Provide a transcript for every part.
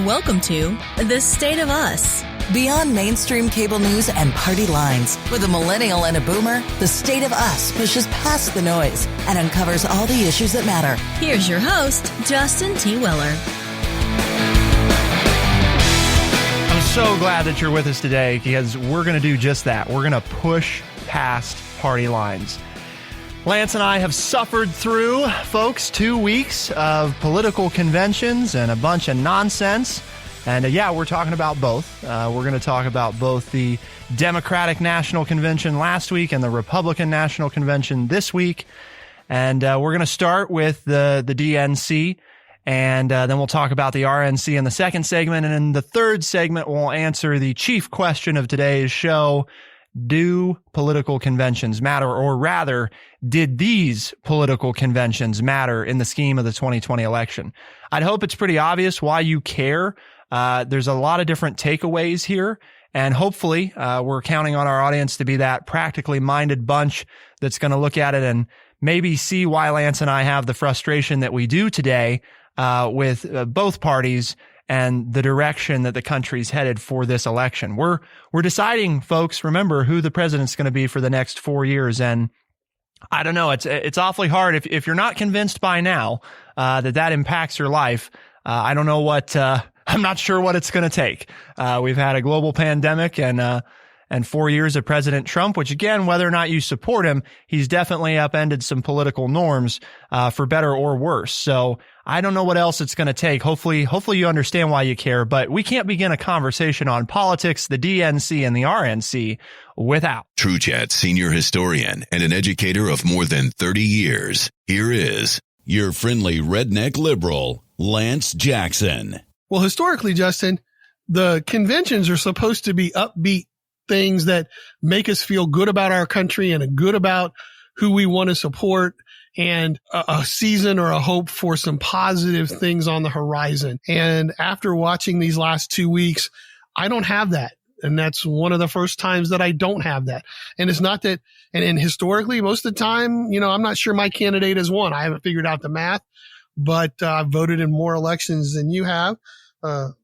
Welcome to The State of Us. Beyond mainstream cable news and party lines, with a millennial and a boomer, The State of Us pushes past the noise and uncovers all the issues that matter. Here's your host, Justin T. Weller. I'm so glad that you're with us today because we're going to do just that. We're going to push past party lines. Lance and I have suffered through, folks, 2 weeks of political conventions and a bunch of nonsense. And we're talking about both. We're going to talk about both the Democratic National Convention last week and the Republican National Convention this week. And we're going to start with the DNC, and then we'll talk about the RNC in the second segment. And in the third segment, we'll answer the chief question of today's show. Do political conventions matter, or rather, did these political conventions matter in the scheme of the 2020 election? I'd hope it's pretty obvious why you care. There's a lot of different takeaways here, and hopefully we're counting on our audience to be that practically minded bunch that's going to look at it and maybe see why Lance and I have the frustration that we do today with both parties and the direction that the country's headed for this election. We're deciding, folks, remember, who the president's going to be for the next 4 years. And I don't know, it's awfully hard. If you're not convinced by now that impacts your life, I don't know what, I'm not sure what it's going to take. We've had a global pandemic and 4 years of President Trump, which, again, whether or not you support him, he's definitely upended some political norms for better or worse. So I don't know what else it's going to take. Hopefully you understand why you care, but we can't begin a conversation on politics, the DNC and the RNC without True Chat senior historian and an educator of more than 30 years. Here is your friendly redneck liberal, Lance Jackson. Well, historically, Justin, the conventions are supposed to be upbeat things that make us feel good about our country and good about who we want to support, and a season or a hope for some positive things on the horizon. And after watching these last 2 weeks, I don't have that. And that's one of the first times that I don't have that. And it's not that, and historically, most of the time, I'm not sure my candidate has won. I haven't figured out the math, but I've voted in more elections than you have.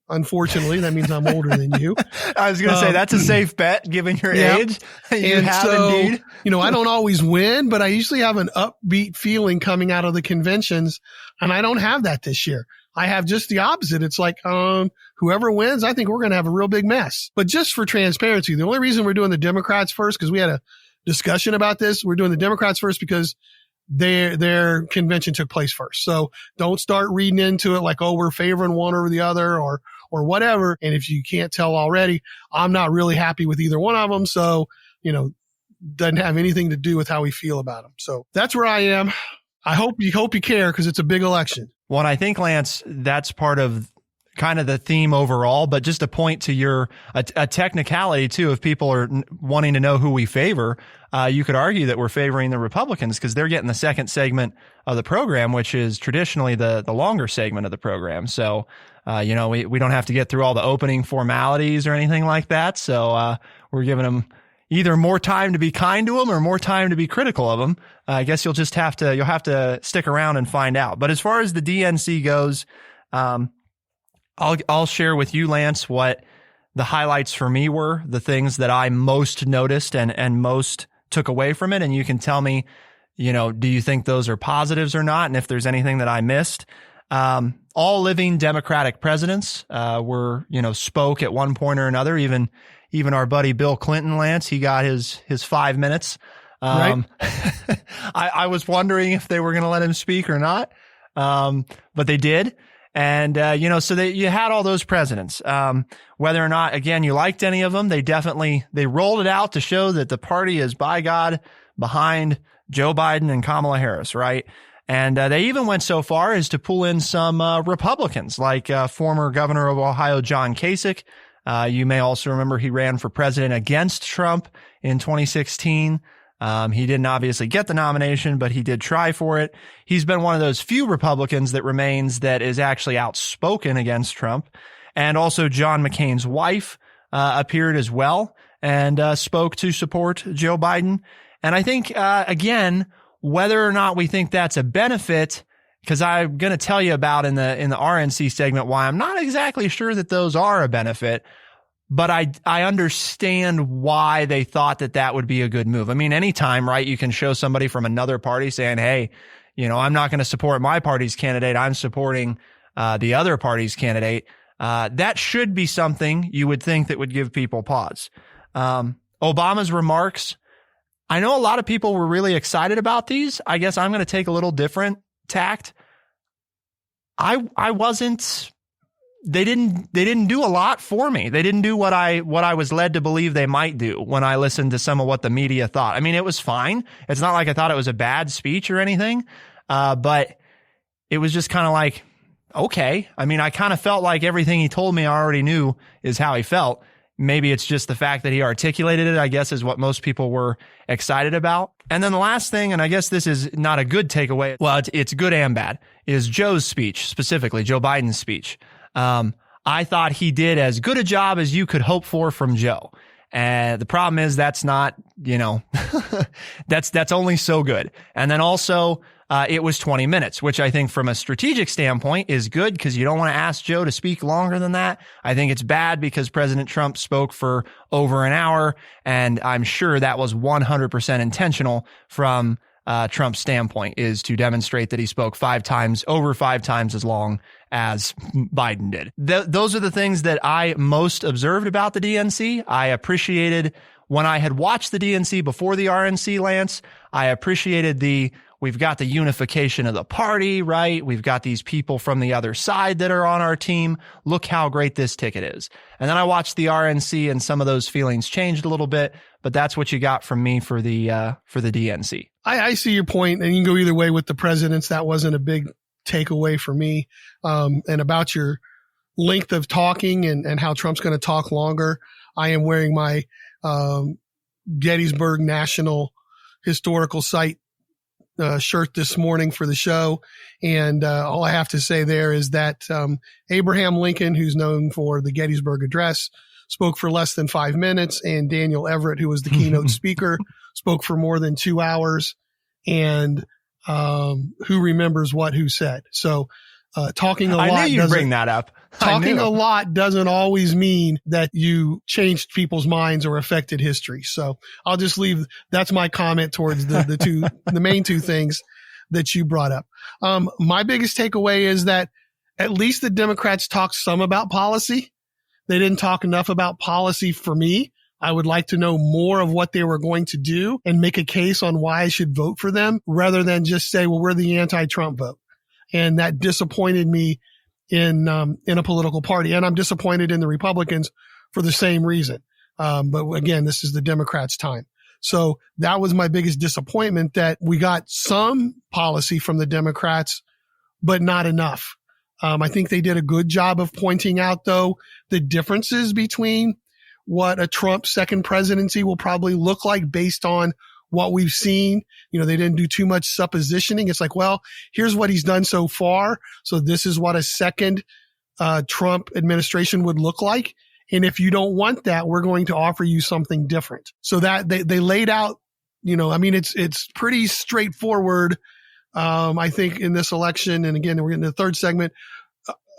Unfortunately, that means I'm older than you. I was going to say that's a safe bet given your age. You and have so, indeed. I don't always win, but I usually have an upbeat feeling coming out of the conventions, and I don't have that this year. I have just the opposite. It's like, whoever wins, I think we're going to have a real big mess. But just for transparency, the only reason we're doing the Democrats first, because we had a discussion about this, we're doing the Democrats first because their convention took place first. So don't start reading into it like, oh, we're favoring one over the other or whatever. And if you can't tell already, I'm not really happy with either one of them. So, doesn't have anything to do with how we feel about them. So that's where I am. I hope you care because it's a big election. Well, and I think, Lance, that's part of kind of the theme overall, but just to point to a technicality too, if people are wanting to know who we favor, you could argue that we're favoring the Republicans because they're getting the second segment of the program, which is traditionally the longer segment of the program. So, we don't have to get through all the opening formalities or anything like that. So, we're giving them either more time to be kind to them or more time to be critical of them. I guess you'll have to stick around and find out. But as far as the DNC goes, I'll share with you, Lance, what the highlights for me were, the things that I most noticed and most took away from it. And you can tell me, do you think those are positives or not? And if there's anything that I missed. All living Democratic presidents spoke at one point or another. Even our buddy Bill Clinton, Lance, he got his 5 minutes. Right. I was wondering if they were going to let him speak or not. But they did. And, so you had all those presidents. Whether or not, again, you liked any of them, they rolled it out to show that the party is, by God, behind Joe Biden and Kamala Harris, right? And they even went so far as to pull in some Republicans, like former governor of Ohio, John Kasich. You may also remember he ran for president against Trump in 2016. He didn't obviously get the nomination, but he did try for it. He's been one of those few Republicans that remains that is actually outspoken against Trump. And also John McCain's wife appeared as well and spoke to support Joe Biden. And I think, again, whether or not we think that's a benefit, because I'm going to tell you about in the RNC segment why I'm not exactly sure that those are a benefit. But I understand why they thought that would be a good move. I mean, anytime, right, you can show somebody from another party saying, hey, I'm not going to support my party's candidate. I'm supporting the other party's candidate. That should be something you would think that would give people pause. Obama's remarks, I know a lot of people were really excited about these. I guess I'm going to take a little different tact. I wasn't. They didn't do a lot for me. They didn't do what I was led to believe they might do when I listened to some of what the media thought. I mean, it was fine. It's not like I thought it was a bad speech or anything, but it was just kind of like, okay. I mean, I kind of felt like everything he told me I already knew is how he felt. Maybe it's just the fact that he articulated it, I guess, is what most people were excited about. And then the last thing, and I guess this is not a good takeaway, well, it's good and bad, is Joe's speech, specifically Joe Biden's speech. I thought he did as good a job as you could hope for from Joe. And the problem is that's not, that's only so good. And then also, it was 20 minutes, which I think from a strategic standpoint is good because you don't want to ask Joe to speak longer than that. I think it's bad because President Trump spoke for over an hour, and I'm sure that was 100% intentional from Trump's standpoint, is to demonstrate that he spoke over five times as long as Biden did. Those are the things that I most observed about the DNC. I appreciated when I had watched the DNC before the RNC, Lance. I appreciated we've got the unification of the party, right? We've got these people from the other side that are on our team. Look how great this ticket is. And then I watched the RNC and some of those feelings changed a little bit, but that's what you got from me for the DNC. I see your point, and you can go either way with the presidents. That wasn't a big takeaway for me. And about your length of talking and how Trump's going to talk longer. I am wearing my Gettysburg National Historical Site shirt this morning for the show. And all I have to say there is that Abraham Lincoln, who's known for the Gettysburg Address, spoke for less than 5 minutes, and Daniel Everett, who was the keynote speaker, spoke for more than 2 hours. And who remembers who said? So talking a lot. I knew you'd bring that up. Talking a lot doesn't always mean that you changed people's minds or affected history. So I'll just leave. That's my comment towards the main two things that you brought up. My biggest takeaway is that at least the Democrats talked some about policy. They didn't talk enough about policy for me. I would like to know more of what they were going to do and make a case on why I should vote for them rather than just say, well, we're the anti-Trump vote. And that disappointed me in a political party. And I'm disappointed in the Republicans for the same reason. But again, this is the Democrats' time. So that was my biggest disappointment, that we got some policy from the Democrats, but not enough. I think they did a good job of pointing out, though, the differences between what a Trump second presidency will probably look like based on what we've seen. They didn't do too much suppositioning. It's like, well, here's what he's done so far. So this is what a second Trump administration would look like. And if you don't want that, we're going to offer you something different. So that they laid out, it's pretty straightforward. I think in this election, and again, we're getting to the third segment,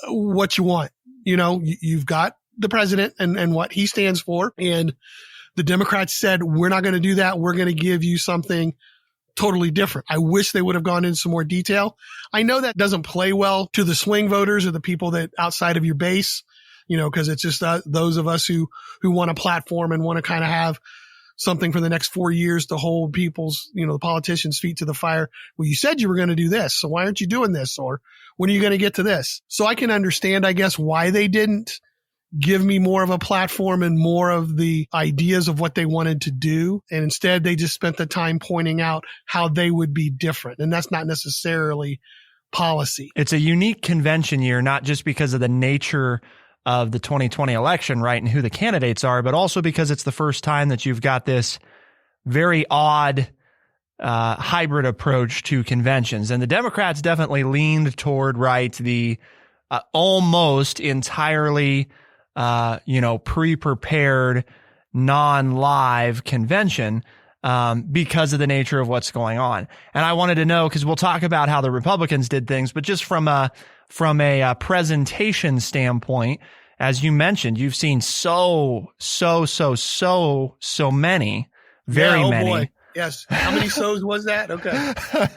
what you want. You've got the president and what he stands for. And the Democrats said, we're not going to do that. We're going to give you something totally different. I wish they would have gone into some more detail. I know that doesn't play well to the swing voters or the people that outside of your base, because it's just those of us who want a platform and want to kind of have something for the next 4 years to hold people's, the politicians' feet to the fire. Well, you said you were going to do this, so why aren't you doing this? Or when are you going to get to this? So I can understand, I guess, why they didn't give me more of a platform and more of the ideas of what they wanted to do. And instead, they just spent the time pointing out how they would be different. And that's not necessarily policy. It's a unique convention year, not just because of the nature of the 2020 election, right, and who the candidates are, but also because it's the first time that you've got this very odd hybrid approach to conventions. And the Democrats definitely leaned toward, right, the almost entirely pre-prepared, non-live convention. because of the nature of what's going on. And I wanted to know, because we'll talk about how the Republicans did things, but just from a presentation standpoint, as you mentioned, you've seen so many, very many. Boy. Yes. How many so's was that? Okay. Well,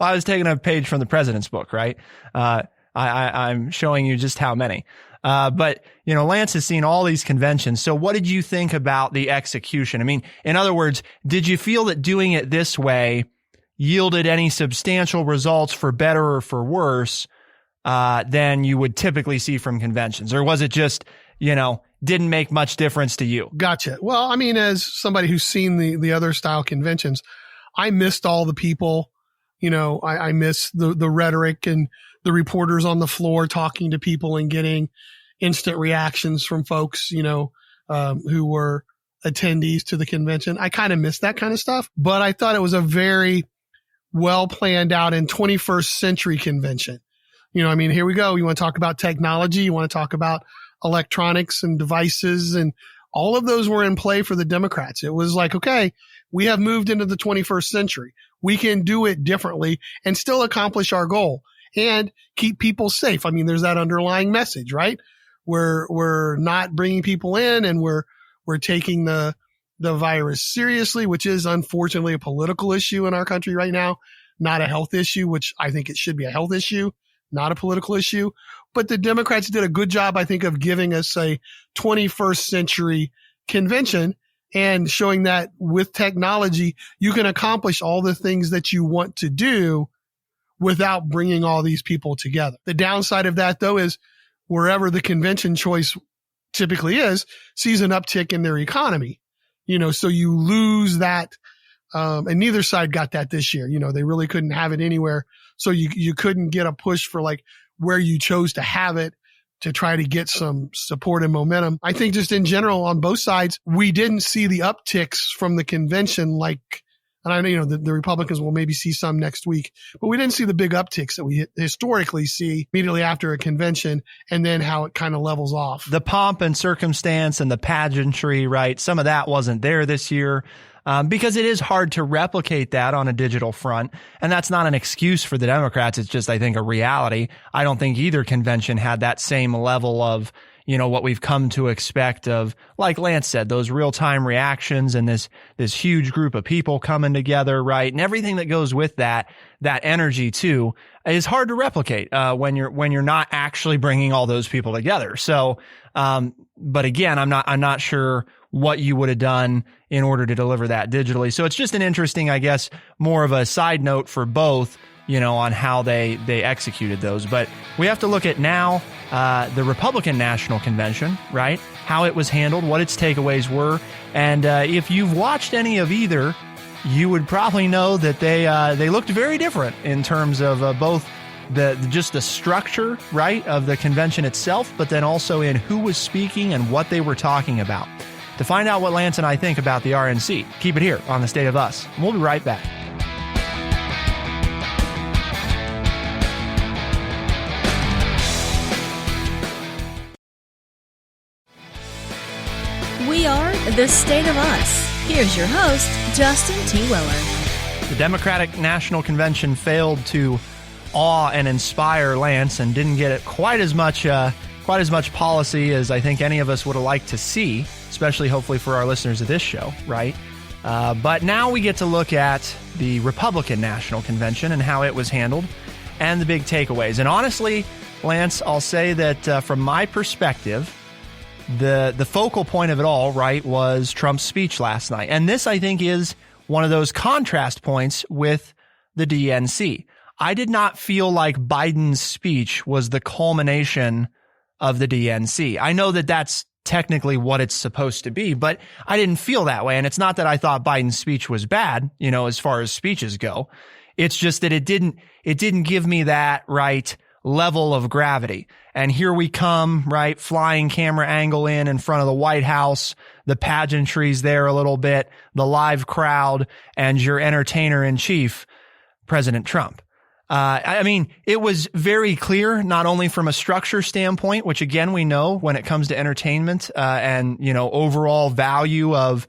I was taking a page from the president's book, right? I'm showing you just how many. But, Lance has seen all these conventions. So what did you think about the execution? I mean, in other words, did you feel that doing it this way yielded any substantial results for better or for worse than you would typically see from conventions? Or was it just, didn't make much difference to you? Gotcha. Well, I mean, as somebody who's seen the other style conventions, I missed all the people. I miss the rhetoric and the reporters on the floor talking to people and getting instant reactions from folks, who were attendees to the convention. I kind of missed that kind of stuff, but I thought it was a very well planned out and 21st century convention. Here we go. You want to talk about technology. You want to talk about electronics and devices, and all of those were in play for the Democrats. It was like, okay, we have moved into the 21st century. We can do it differently and still accomplish our goal and keep people safe. I mean, there's that underlying message, right? We're not bringing people in, and we're taking the virus seriously, which is unfortunately a political issue in our country right now, not a health issue, which I think it should be a health issue, not a political issue. But the Democrats did a good job, I think, of giving us a 21st century convention and showing that with technology, you can accomplish all the things that you want to do without bringing all these people together. The downside of that, though, is wherever the convention choice typically is, sees an uptick in their economy. So you lose that. And neither side got that this year. They really couldn't have it anywhere. So you couldn't get a push for like where you chose to have it to try to get some support and momentum. I think just in general on both sides, we didn't see the upticks from the convention and I know, the Republicans will maybe see some next week, but we didn't see the big upticks that we historically see immediately after a convention and then how it kind of levels off. The pomp and circumstance and the pageantry, right? Some of that wasn't there this year. Because it is hard to replicate that on a digital front. And that's not an excuse for the Democrats. It's just, I think, a reality. I don't think either convention had that same level of, what we've come to expect of, like Lance said, those real-time reactions and this huge group of people coming together, right? And everything that goes with that energy too is hard to replicate, when you're not actually bringing all those people together. So, but again, I'm not sure what you would have done in order to deliver that digitally. So it's just an interesting, I guess, more of a side note for both, on how they executed those. But we have to look at now, the Republican National Convention, right? How it was handled, what its takeaways were. And, if you've watched any of either, you would probably know that they looked very different in terms of, both just the structure, right, of the convention itself, but then also in who was speaking and what they were talking about. To find out what Lance and I think about the RNC, keep it here on The State of Us. We'll be right back. We are The State of Us. Here's your host, Justin T. Weller. The Democratic National Convention failed to awe and inspire Lance and didn't get quite as much policy as I think any of us would have liked to see, especially hopefully for our listeners of this show, right? But now we get to look at the Republican National Convention and how it was handled and the big takeaways. And honestly, Lance, I'll say that from my perspective, the focal point of it all, right, was Trump's speech last night. And this, I think, is one of those contrast points with the DNC. I did not feel like Biden's speech was the culmination of the DNC. I know that that's technically what it's supposed to be, but I didn't feel that way. And it's not that I thought Biden's speech was bad, as far as speeches go. It's just that it didn't give me that right level of gravity. And here we come, right? Flying camera angle in front of the White House, the pageantry's there a little bit, the live crowd, and your entertainer in chief, President Trump. I mean, it was very clear, not only from a structure standpoint, which again, we know when it comes to entertainment, and, overall value of,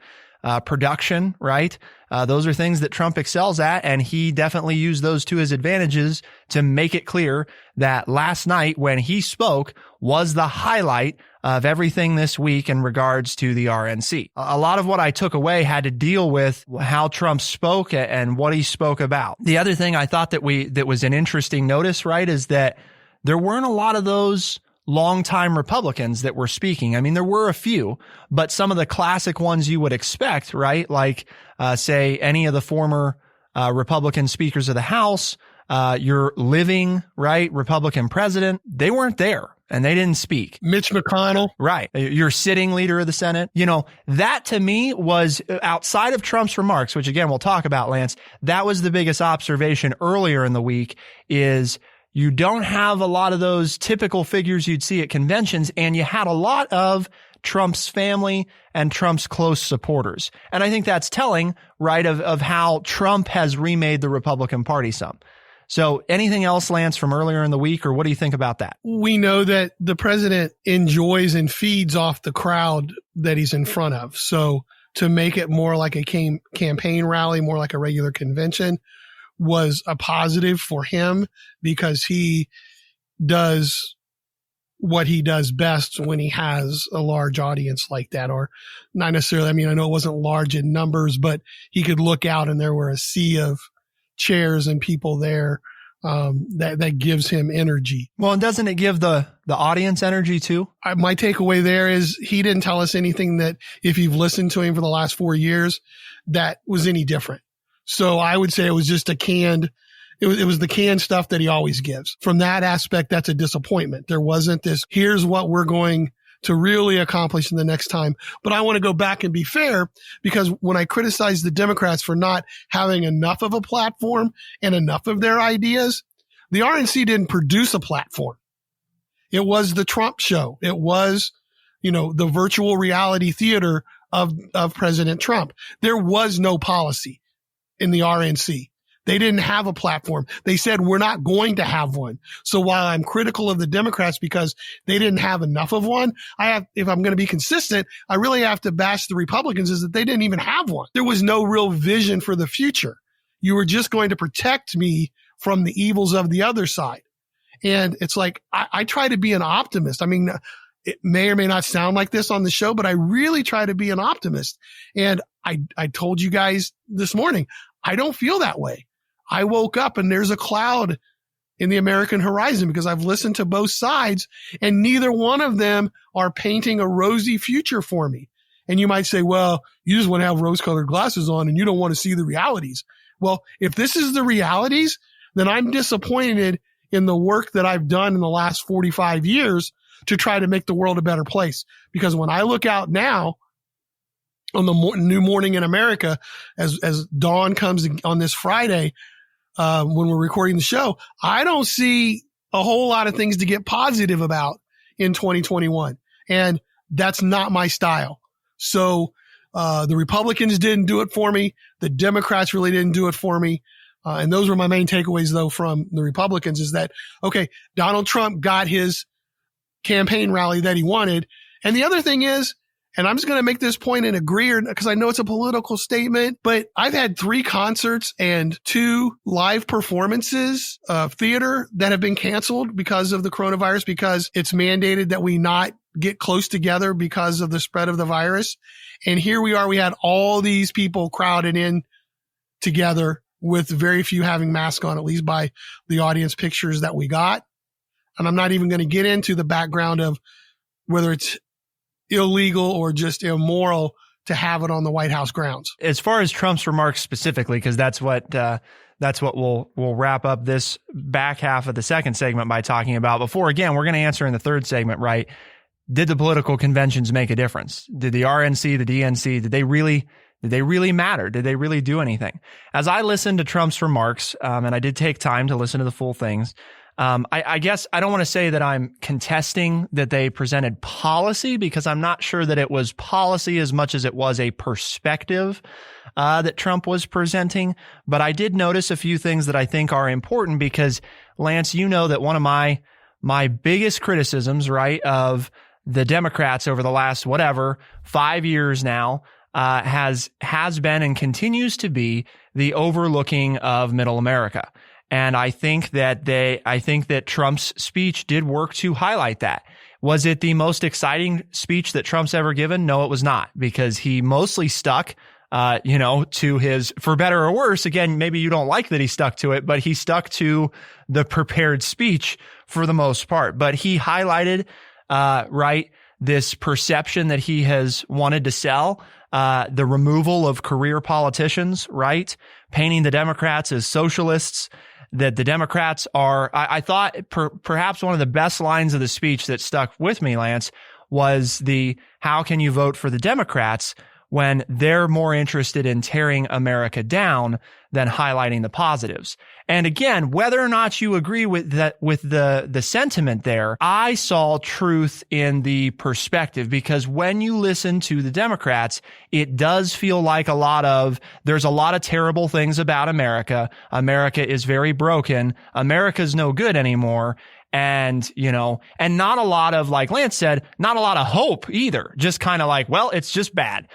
production, right? Those are things that Trump excels at, and he definitely used those to his advantages to make it clear that last night when he spoke was the highlight of everything this week in regards to the RNC. A lot of what I took away had to deal with how Trump spoke and what he spoke about. The other thing I thought that was an interesting notice, right, is that there weren't a lot of those longtime Republicans that were speaking. I mean, there were a few, but some of the classic ones you would expect, right? Like, say, any of the former Republican speakers of the House, your living, right, Republican president, they weren't there and they didn't speak. Mitch McConnell. Right. Your sitting leader of the Senate. You know, that to me was outside of Trump's remarks, which again, we'll talk about, Lance. That was the biggest observation earlier in the week is you don't have a lot of those typical figures you'd see at conventions, and you had a lot of Trump's family and Trump's close supporters. And I think that's telling, right, of how Trump has remade the Republican Party some. So anything else, Lance, from earlier in the week, or what do you think about that? We know that the president enjoys and feeds off the crowd that he's in front of. So to make it more like a campaign rally, more like a regular convention, was a positive for him because he does what he does best when he has a large audience like that, or not necessarily. I mean, I know it wasn't large in numbers, but he could look out and there were a sea of chairs and people there. That gives him energy. Well, and doesn't it give the audience energy too? My takeaway there is he didn't tell us anything that if you've listened to him for the last 4 years, that was any different. So I would say it was just it was the canned stuff that he always gives. From that aspect, that's a disappointment. There wasn't this, here's what we're going to really accomplish in the next time. But I want to go back and be fair, because when I criticize the Democrats for not having enough of a platform and enough of their ideas, the RNC didn't produce a platform. It was the Trump show. It was, the virtual reality theater of President Trump. There was no policy in the RNC. They didn't have a platform. They said, we're not going to have one. So while I'm critical of the Democrats because they didn't have enough of one, if I'm going to be consistent, I really have to bash the Republicans is that they didn't even have one. There was no real vision for the future. You were just going to protect me from the evils of the other side. And it's like, I try to be an optimist. I mean, it may or may not sound like this on the show, but I really try to be an optimist. And I told you guys this morning, I don't feel that way. I woke up and there's a cloud in the American horizon because I've listened to both sides and neither one of them are painting a rosy future for me. And you might say, well, you just want to have rose-colored glasses on and you don't want to see the realities. Well, if this is the realities, then I'm disappointed in the work that I've done in the last 45 years to try to make the world a better place. Because when I look out now, on the new morning in America, as dawn comes on this Friday, when we're recording the show, I don't see a whole lot of things to get positive about in 2021. And that's not my style. So, the Republicans didn't do it for me. The Democrats really didn't do it for me. And those were my main takeaways though from the Republicans is that, okay, Donald Trump got his campaign rally that he wanted. And the other thing is, and I'm just going to make this point and agree because I know it's a political statement, but I've had 3 concerts and 2 live performances of theater that have been canceled because of the coronavirus, because it's mandated that we not get close together because of the spread of the virus. And here we are. We had all these people crowded in together with very few having masks on, at least by the audience pictures that we got. And I'm not even going to get into the background of whether it's illegal or just immoral to have it on the White House grounds. As far as Trump's remarks specifically, because that's what we'll wrap up this back half of the second segment by talking about. Before, again, we're going to answer in the third segment, right? Did the political conventions make a difference? Did the RNC, the DNC, did they really matter? Did they really do anything? As I listened to Trump's remarks, and I did take time to listen to the full things, I guess I don't want to say that I'm contesting that they presented policy because I'm not sure that it was policy as much as it was a perspective that Trump was presenting. But I did notice a few things that I think are important because, Lance, you know that one of my biggest criticisms, right, of the Democrats over the last 5 years now, has been and continues to be the overlooking of middle America. And I think that Trump's speech did work to highlight that. Was it the most exciting speech that Trump's ever given? No, it was not, because he mostly stuck, to his, for better or worse. Again, maybe you don't like that he stuck to it, but he stuck to the prepared speech for the most part. But he highlighted, this perception that he has wanted to sell, the removal of career politicians, right? Painting the Democrats as socialists, that the Democrats are, I thought perhaps one of the best lines of the speech that stuck with me, Lance, was how can you vote for the Democrats when they're more interested in tearing America down than highlighting the positives? And again, whether or not you agree with that, with the sentiment there, I saw truth in the perspective, because when you listen to the Democrats, it does feel like there's a lot of terrible things about America. America is very broken. America's no good anymore. And, and not a lot of, like Lance said, not a lot of hope either. Just kind of like, well, it's just bad,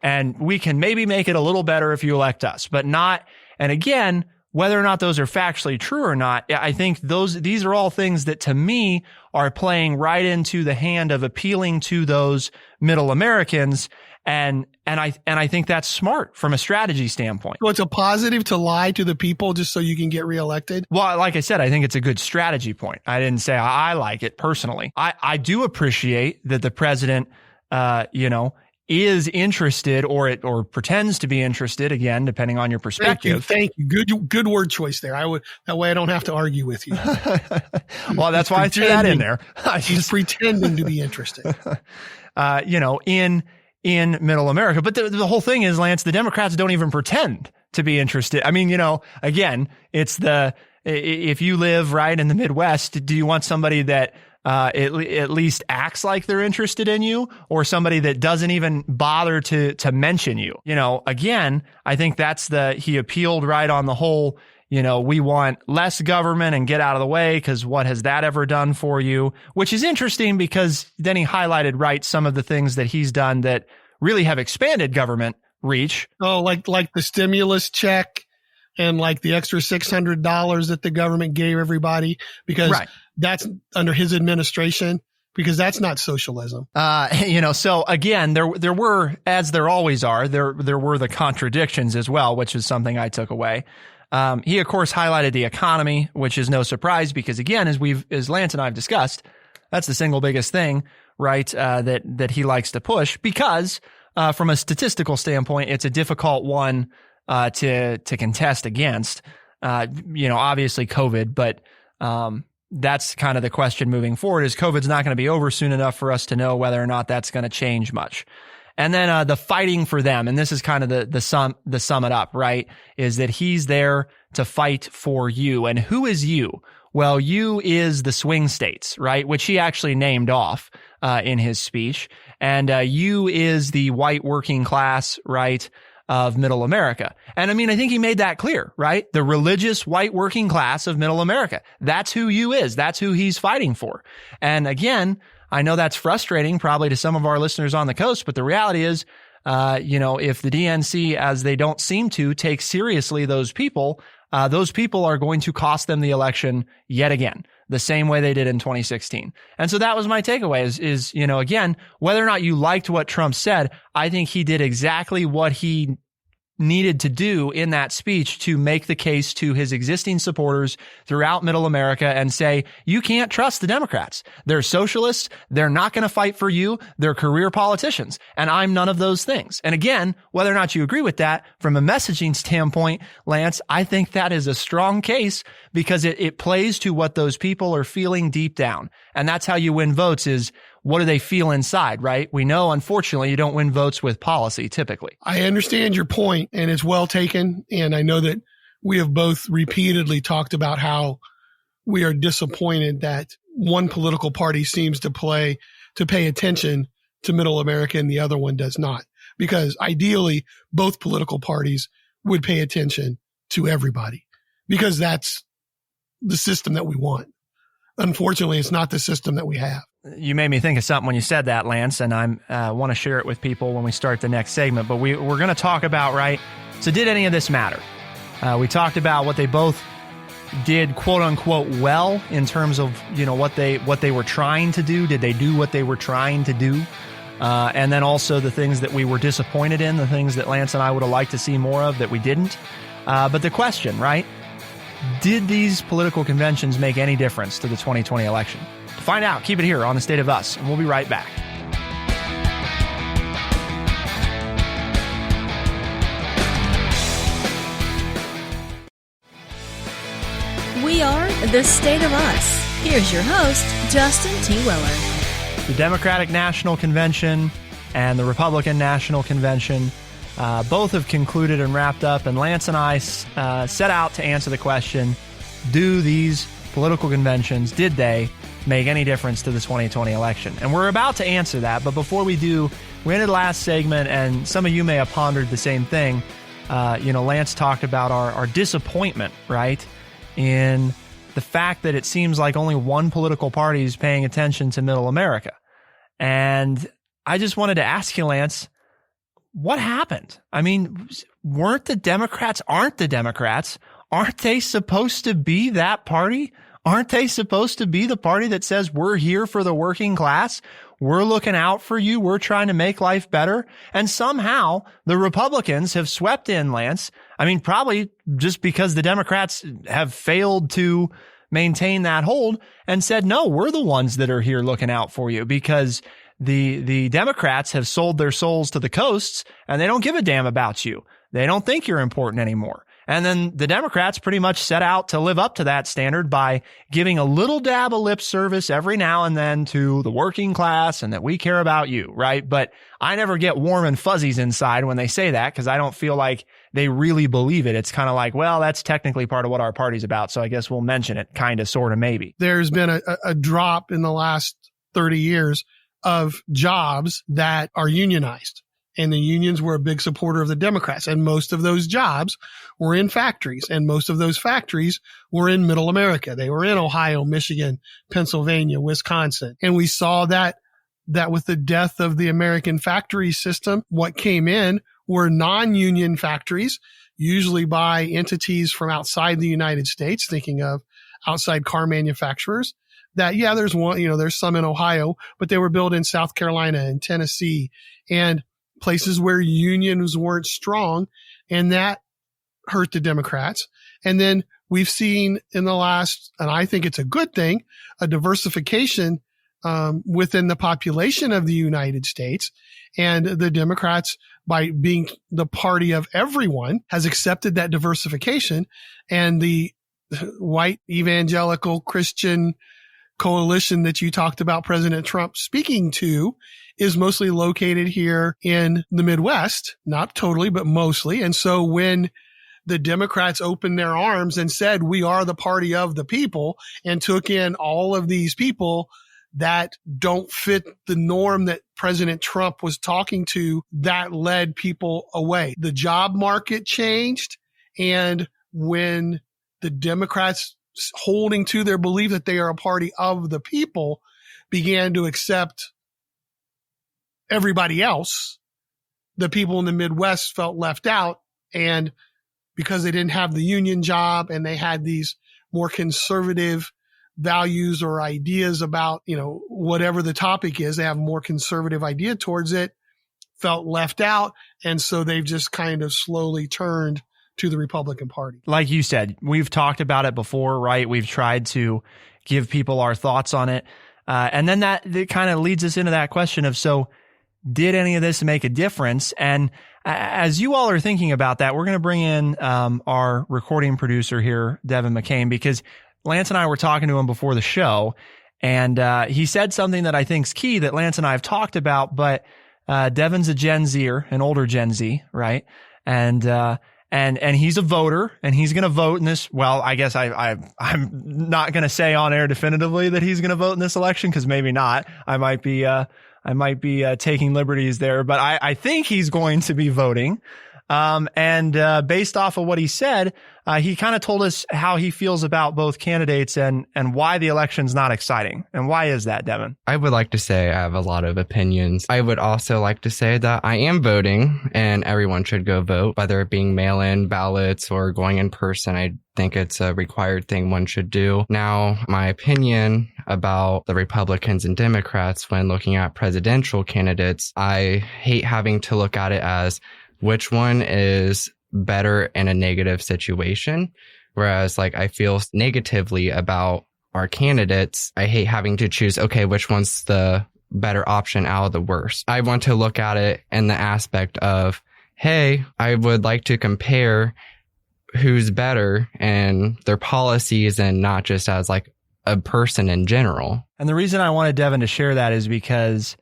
and we can maybe make it a little better if you elect us, but not. And again, whether or not those are factually true or not, I think these are all things that to me are playing right into the hand of appealing to those middle Americans. And I think that's smart from a strategy standpoint. So it's a positive to lie to the people just so you can get reelected? Well, like I said, I think it's a good strategy point. I didn't say I like it personally. I do appreciate that the president, is interested or pretends to be interested, again, depending on your perspective. Thank you. Good word choice there. That way I don't have to argue with you. Well, that's why I threw that in there. He's pretending to be interested. In middle America. But the whole thing is, Lance, the Democrats don't even pretend to be interested. I mean, again, it's if you live right in the Midwest, do you want somebody that at least acts like they're interested in you, or somebody that doesn't even bother to mention you? Again, I think he appealed right on the whole, we want less government and get out of the way, because what has that ever done for you? Which is interesting, because then he highlighted some of the things that he's done that really have expanded government reach. Oh, like the stimulus check and like the extra $600 that the government gave everybody, because that's under his administration, because that's not socialism. So again, there were, as there always are, there were the contradictions as well, which is something I took away. He of course highlighted the economy, which is no surprise, because again, as Lance and I have discussed, that's the single biggest thing, right? That he likes to push, because, from a statistical standpoint, it's a difficult one, to contest against, obviously COVID, but, that's kind of the question moving forward, is COVID's not going to be over soon enough for us to know whether or not that's going to change much. And then the fighting for them, and this is kind of the sum it up, right, is that he's there to fight for you. And who is you? Well, you is the swing states, right, which he actually named off in his speech. And you is the white working class, right, of middle America. And I mean, I think he made that clear, right? The religious white working class of middle America. That's who you is. That's who he's fighting for. And again, I know that's frustrating probably to some of our listeners on the coast, but the reality is, if the DNC, as they don't seem to, take seriously those people are going to cost them the election yet again, the same way they did in 2016. And so that was my takeaway is, again, whether or not you liked what Trump said, I think he did exactly what he needed to do in that speech to make the case to his existing supporters throughout middle America and say, you can't trust the Democrats. They're socialists. They're not going to fight for you. They're career politicians. And I'm none of those things. And again, whether or not you agree with that from a messaging standpoint, Lance, I think that is a strong case because it plays to what those people are feeling deep down. And that's how you win votes is, what do they feel inside, right? We know, unfortunately, you don't win votes with policy typically. I understand your point, and it's well taken. And I know that we have both repeatedly talked about how we are disappointed that one political party seems to pay attention to middle America and the other one does not. Because ideally, both political parties would pay attention to everybody because that's the system that we want. Unfortunately, it's not the system that we have. you made me think of something when you said that, Lance, and I want to share it with people when we start the next segment. But we're going to talk about, right, so did any of this matter? We talked about what they both did, quote unquote, well in terms of, what they were trying to do. Did they do what they were trying to do? And then also the things that we were disappointed in, the things that Lance and I would have liked to see more of that we didn't. But the question, right? Did these political conventions make any difference to the 2020 election? To find out, keep it here on The State of Us, and we'll be right back. We are The State of Us. Here's your host, Justin T. Weller. The Democratic National Convention and the Republican National Convention both have concluded and wrapped up, and Lance and I set out to answer the question, do these political conventions, did they make any difference to the 2020 election? And we're about to answer that, but before we do, we ended last segment, and some of you may have pondered the same thing. Lance talked about our disappointment, right, in the fact that it seems like only one political party is paying attention to middle America. And I just wanted to ask you, Lance, what happened? I mean, aren't the Democrats, aren't they supposed to be that party? Aren't they supposed to be the party that says, we're here for the working class? We're looking out for you. We're trying to make life better. And somehow the Republicans have swept in, Lance. I mean, probably just because the Democrats have failed to maintain that hold and said, no, we're the ones that are here looking out for you, because the Democrats have sold their souls to the coasts and they don't give a damn about you. They don't think you're important anymore. And then the Democrats pretty much set out to live up to that standard by giving a little dab of lip service every now and then to the working class and that we care about you, right? But I never get warm and fuzzies inside when they say that, because I don't feel like they really believe it. It's kind of like, well, that's technically part of what our party's about, so I guess we'll mention it, kind of, sort of, maybe. There's been a drop in the last 30 years of jobs that are unionized. And the unions were a big supporter of the Democrats. And most of those jobs were in factories. And most of those factories were in middle America. They were in Ohio, Michigan, Pennsylvania, Wisconsin. And we saw that with the death of the American factory system, what came in were non-union factories, usually by entities from outside the United States, thinking of outside car manufacturers. That, yeah, there's one, there's some in Ohio, but they were built in South Carolina and Tennessee and places where unions weren't strong, and that hurt the Democrats. And then we've seen in the last, and I think it's a good thing, a diversification within the population of the United States. And the Democrats, by being the party of everyone, has accepted that diversification. And the white evangelical Christian coalition that you talked about President Trump speaking to is mostly located here in the Midwest, not totally, but mostly. And so when the Democrats opened their arms and said, we are the party of the people, and took in all of these people that don't fit the norm that President Trump was talking to, that led people away. The job market changed. And when the Democrats, holding to their belief that they are a party of the people, began to accept everybody else, the people in the Midwest felt left out. And because they didn't have the union job and they had these more conservative values or ideas about, whatever the topic is, they have a more conservative idea towards it, felt left out. And so they've just kind of slowly turned to the Republican Party. Like you said, we've talked about it before, right? We've tried to give people our thoughts on it. And then that kind of leads us into that question of, so did any of this make a difference? And as you all are thinking about that, we're going to bring in our recording producer here, Devin McCain, because Lance and I were talking to him before the show, and he said something that I think is key that Lance and I have talked about, but Devin's a Gen Zer, an older Gen Z, right? And he's a voter, and he's going to vote in this. Well, I guess I'm not going to say on air definitively that he's going to vote in this election, because maybe not. I might be taking liberties there, but I think he's going to be voting. And based off of what he said, he kind of told us how he feels about both candidates and why the election's not exciting. And why is that, Devin? I would like to say I have a lot of opinions. I would also like to say that I am voting and everyone should go vote, whether it being mail-in ballots or going in person. I think it's a required thing one should do. Now, my opinion about the Republicans and Democrats when looking at presidential candidates, I hate having to look at it as which one is better in a negative situation. Whereas like I feel negatively about our candidates, I hate having to choose, okay, which one's the better option out of the worst. I want to look at it in the aspect of, hey, I would like to compare who's better and their policies and not just as like a person in general. And the reason I wanted Devin to share that is because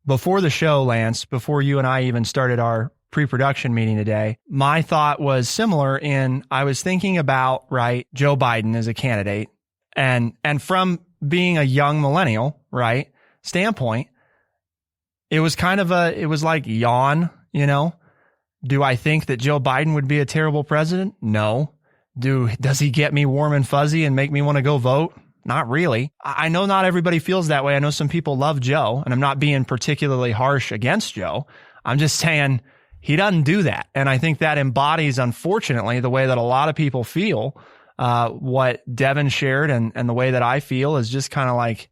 before the show, Lance, before you and I even started our pre-production meeting today, my thought was similar in I was thinking about, right, Joe Biden as a candidate and from being a young millennial, right, standpoint, it was kind of it was like yawn, you know, do I think that Joe Biden would be a terrible president? No. Does he get me warm and fuzzy and make me want to go vote? Not really. I know not everybody feels that way. I know some people love Joe, and I'm not being particularly harsh against Joe. I'm just saying he doesn't do that. And I think that embodies, unfortunately, the way that a lot of people feel. What Devin shared and the way that I feel is just kind of like,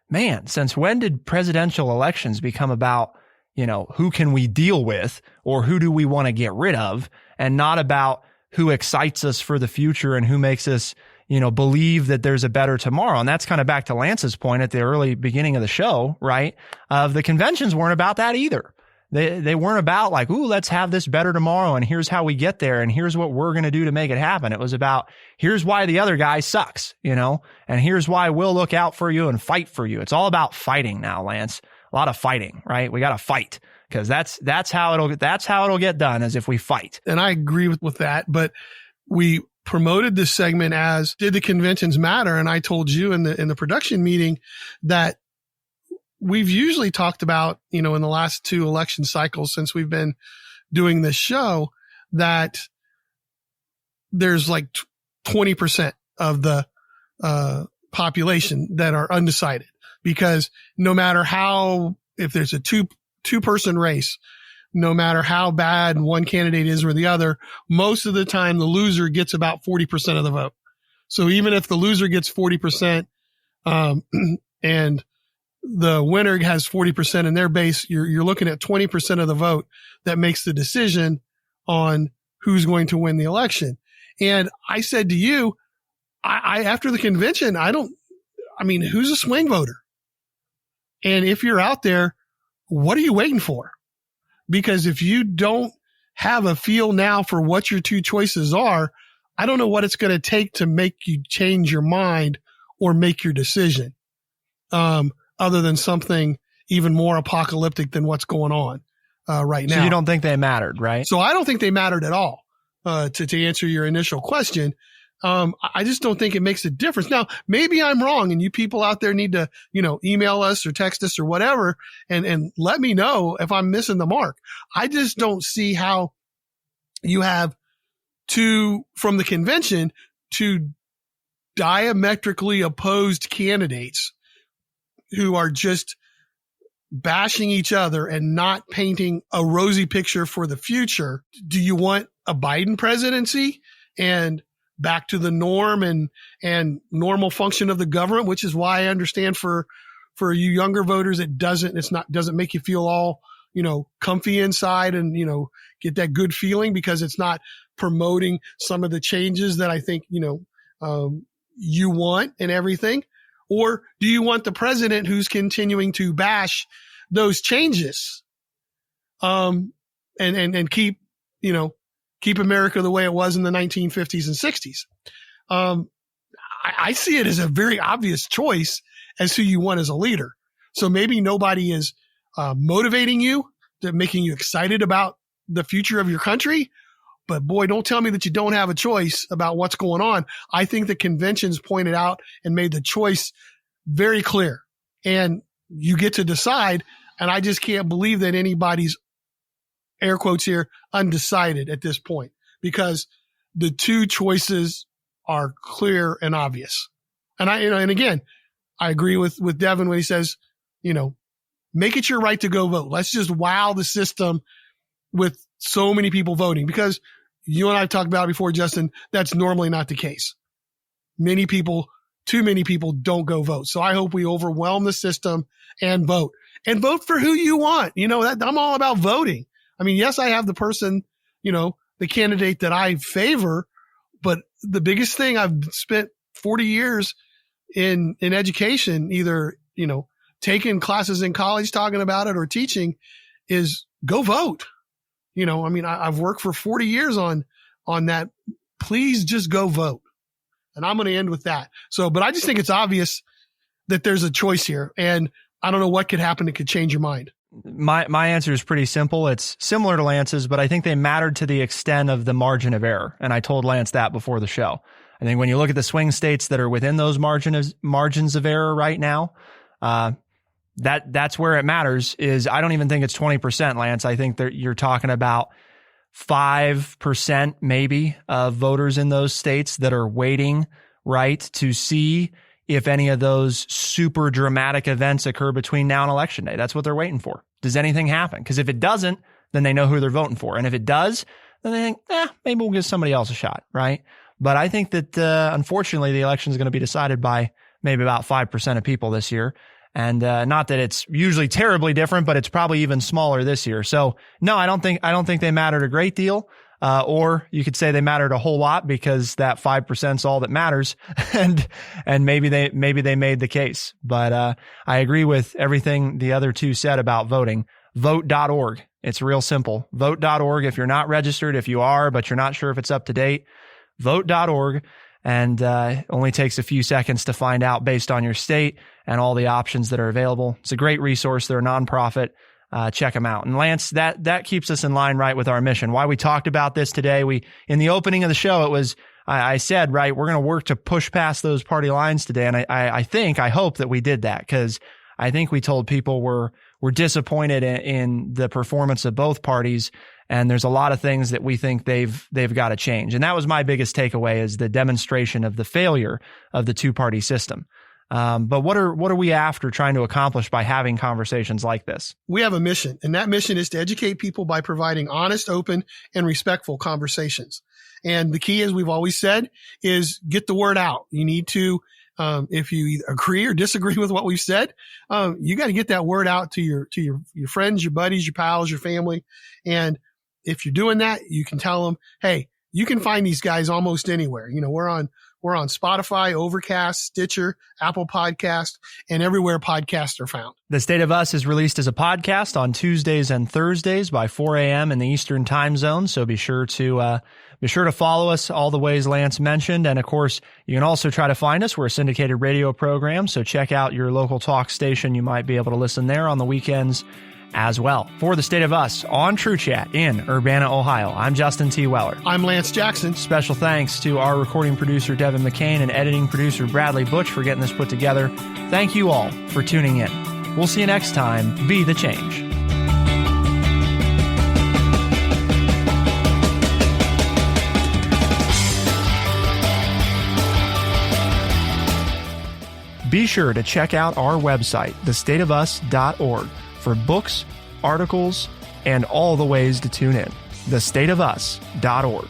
man, since when did presidential elections become about, you know, who can we deal with or who do we want to get rid of, and not about who excites us for the future and who makes us, you know, believe that there's a better tomorrow. And that's kind of back to Lance's point at the early beginning of the show, right? The conventions weren't about that either. They weren't about like, ooh, let's have this better tomorrow, and here's how we get there, and here's what we're going to do to make it happen. It was about, here's why the other guy sucks, you know, and here's why we'll look out for you and fight for you. It's all about fighting now, Lance. A lot of fighting, right? We got to fight because that's how it'll get done, is if we fight. And I agree with that, but we promoted this segment as, did the conventions matter? And I told you in the production meeting that we've usually talked about, you know, in the last 2 election cycles since we've been doing this show, that there's like 20% of the population that are undecided, because no matter how, if there's a two-person race, no matter how bad one candidate is or the other, most of the time the loser gets about 40% of the vote. So even if the loser gets 40%, and the winner has 40% in their base, you're looking at 20% of the vote that makes the decision on who's going to win the election. And I said to you, I after the convention, who's a swing voter? And if you're out there, what are you waiting for? Because if you don't have a feel now for what your 2 choices are, I don't know what it's going to take to make you change your mind or make your decision. Other than something even more apocalyptic than what's going on right now. So you don't think they mattered, right? So I don't think they mattered at all. To answer your initial question, I just don't think it makes a difference. Now, maybe I'm wrong, and you people out there need to, you know, email us or text us or whatever, and let me know if I'm missing the mark. I just don't see how you have from the convention, 2 diametrically opposed candidates who are just bashing each other and not painting a rosy picture for the future. Do you want a Biden presidency and back to the norm and normal function of the government, which is why I understand for you younger voters, it doesn't make you feel all, you know, comfy inside and, you know, get that good feeling, because it's not promoting some of the changes that I think, you know, you want and everything. Or do you want the president who's continuing to bash those changes, and keep America the way it was in the 1950s and 60s? I see it as a very obvious choice as who you want as a leader. So maybe nobody is motivating you, making you excited about the future of your country. But boy, don't tell me that you don't have a choice about what's going on. I think the conventions pointed out and made the choice very clear, and you get to decide. And I just can't believe that anybody's air quotes here, undecided at this point, because the two choices are clear and obvious. And and again, I agree with Devin when he says, make it your right to go vote. Let's just wow the system with so many people voting, because you and I have talked about it before, Justin, that's normally not the case. Too many people don't go vote. So I hope we overwhelm the system and vote for who you want. I'm all about voting. I mean, yes, I have the person, the candidate that I favor, but the biggest thing, I've spent 40 years in education, either, taking classes in college talking about it or teaching, is go vote. I've worked for 40 years on that. Please just go vote. And I'm going to end with that. But I just think it's obvious that there's a choice here, and I don't know what could happen that could change your mind. My answer is pretty simple. It's similar to Lance's, but I think they mattered to the extent of the margin of error. And I told Lance that before the show. I think when you look at the swing states that are within those margins of error right now, that's where it matters. Is I don't even think it's 20%, Lance. I think that you're talking about 5% maybe of voters in those states that are waiting, right, to see if any of those super dramatic events occur between now and Election Day. That's what they're waiting for. Does anything happen? Because if it doesn't, then they know who they're voting for. And if it does, then they think, maybe we'll give somebody else a shot, right? But I think that, unfortunately, the election is going to be decided by maybe about 5% of people this year. And not that it's usually terribly different, but it's probably even smaller this year. So no, I don't think they mattered a great deal. Or you could say they mattered a whole lot, because that 5% is all that matters. And maybe they made the case. But I agree with everything the other two said about voting. Vote.org. It's real simple. Vote.org. If you're not registered, if you are, but you're not sure if it's up to date, vote.org. And it only takes a few seconds to find out based on your state and all the options that are available. It's a great resource. They're a nonprofit. Check them out. And Lance, that keeps us in line, right, with our mission. Why we talked about this today, in the opening of the show, it was, I said, right, we're going to work to push past those party lines today. And I hope that we did that, because I think we told people we're disappointed in the performance of both parties. And there's a lot of things that we think they've got to change. And that was my biggest takeaway, is the demonstration of the failure of the two-party system. But what are we after trying to accomplish by having conversations like this? We have a mission, and that mission is to educate people by providing honest, open, and respectful conversations. And the key, as we've always said, is get the word out. You need to, if you either agree or disagree with what we've said, you got to get that word out to your friends, your buddies, your pals, your family. And if you're doing that, you can tell them, hey, you can find these guys almost anywhere. We're on Spotify, Overcast, Stitcher, Apple Podcast, and everywhere podcasts are found. The State of Us is released as a podcast on Tuesdays and Thursdays by 4 a.m. in the Eastern Time Zone. So be sure to follow us all the ways Lance mentioned. And of course, you can also try to find us. We're a syndicated radio program, so check out your local talk station. You might be able to listen there on the weekends as well. For The State of Us on True Chat in Urbana, Ohio, I'm Justin T. Weller. I'm Lance Jackson. Special thanks to our recording producer, Devin McCain, and editing producer, Bradley Butch, for getting this put together. Thank you all for tuning in. We'll see you next time. Be the change. Be sure to check out our website, thestateofus.org, for books, articles, and all the ways to tune in. thestateofus.org.